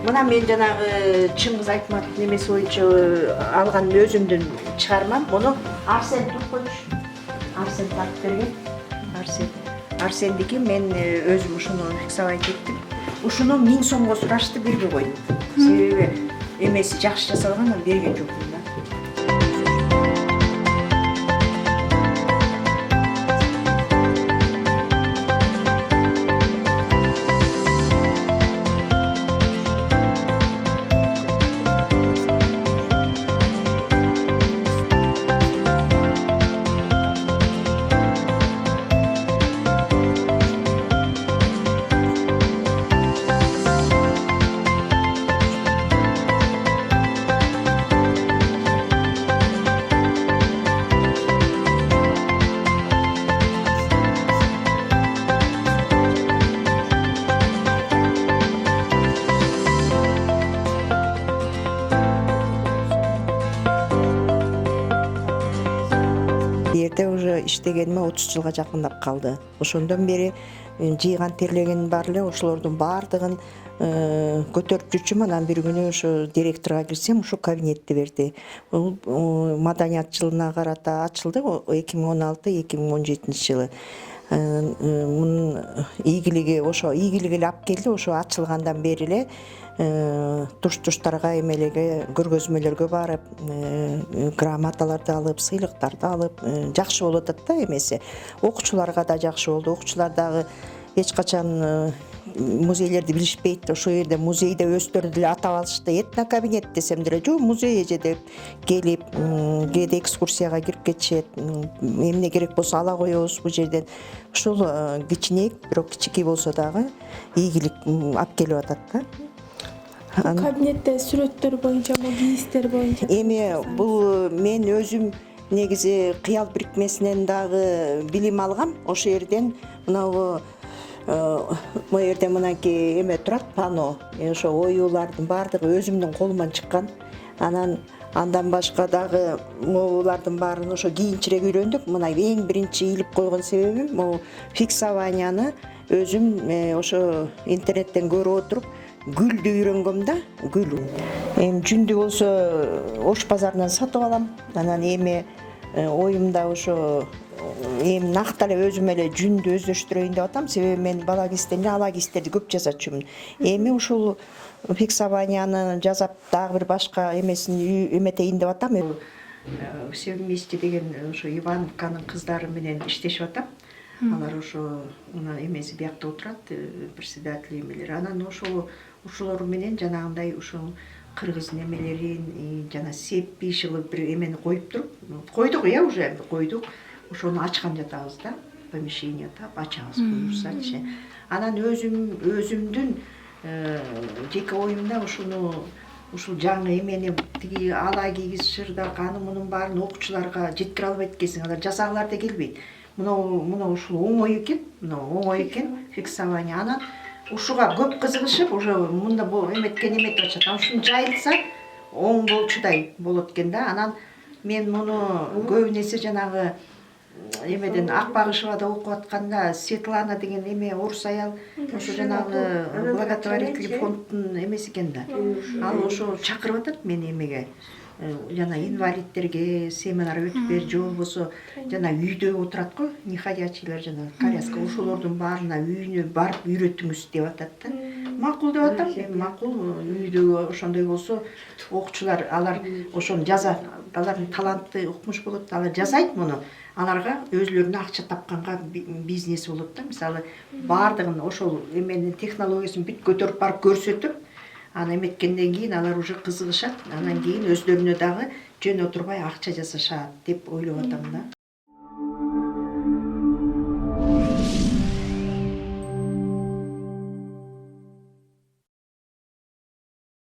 Мына мен жанагы Чыңгыз Айтматовдун эмеси боюнча алган өзүмдүн чыгармам. Муну Арсен Туркович, Арсен тартып берген. Арсендики мен өзүм ушуну фиксовать эттим. Ушуну 1000 сомго сурашты, бербей койдум. Себеби эмеси жакшы жасалган, берген жокмун да. Ерте уже иштегениме 30 жылга жакындап калды. Ошондон бери жыйган терлеген бар эле, ошолордун баардыгын көтөрүп жүрчүмүн. Анан бир күнү ошо директорго кирсем, ошо кабинетти берди. Бул маданият жылына карата ачылды 2016-2017 жылы. Мунун ийгилиги ошо ийгилиги эле алып келди. Ошо ачылгандан бери эле туш-туштарга эмелеге көргөзмөлөргө барып, грамоталарды алып, сыйлыктарды алып, жакшы болуп атат да эмеси. Окуучуларга да жакшы болду. Окуучулар дагы эч качан музейлерди билишпейт. Ошол жерде музейде өздөрү деле атап алышты. Этно кабинет десем деле, жок музей эже деп келип, кээде экскурсияга кирип кетишет. Эмне керек болсо ала коебуз бул жерден. Ушул кичинек, бирок кичикей болсо дагы ийгилик алып келип атат да. Кабинетте сүрөттөр боюнча, кийиздер боюнча. Эми бул мен өзүм негизи кыял бирикмесинен дагы билим алгам. Ошол жерден мынабу могу жерде мынакей эме турат, пано. Ошо оюулардын баардыгы өзүмдүн колуман чыккан. Андан башка дагы могулардын баарын ошо кийинчерээк үйрөндүк. Мына эң биринчи илип койгон себебим могу фиксованияны өзүм ошо интернеттен көрүп отуруп гүлдү үйрөнгөм да, гүл. Эми жүндү болсо Ош базарынан сатып алам. Анан эми оюмда ошо эми накта эле өзүм эле жүндү өздөштүрөйүн деп атам. Себеби мен бала кезден эле ала кийиздерди көп жасачумун. Эми ушул фиксованияны жасап дагы бир башка эмесин эметейин деп атам. Все вместе деген ошо Ивановканын кыздары менен иштешип атам. Алар ошо мына эмеси биякта отурат, председатель эмелер. Анан ошолор менен жанагындай ушул кыргыз немелерин жана сеппи шылы бир эмени коюп туруп, койдук уже койдук. Ошону ачкан жатабыз да, помещение таап ачабыз буюрсачы. Анан өзүмдүн жеке оюмда ушул жаңы эмени тиги ала кийгиз шырдак аны мунун баарын окуучуларга жеткире албайт экенсиң, алар жасагылар да келбейт. Мына ушул оңой экен, фиксование. Анан ушуга көп кызыгышып, уже мында эметип атышат. Ушуну жайылса оң болчудай болот экен да. Анан мен муну көбүн эсе жанагы эмеден Акбагышевада окуп атканда Светлана деген эме орус аял, ошо жанагы благотворительный фонддун эмеси экен да. Ал ошо чакырып атат мени эмеге. Жана инвалидтерге семинар өтүп бер, же болбосо жана үйдө отурат го, неходячийлер жана коляска, ошолордун баарына үйүнө барып үйрөтүңүз деп атат да. Макул деп атам. Макул, үйдө ошондой болсо окуучулар алар ошону жазат. Алардын талантты окумуш болот, алар жасайт муну. Аларга өзлөрүнө акча тапканга бизнес болот да. Мисалы баардыгын ошол эменин технологиясын бүт көтөрүп барып көрсөтүп, аны эметкенден кийин алар уже кызыгышат. Анан кийин өздөрүнө дагы жөн отурбай акча жасашат деп ойлоп атам да.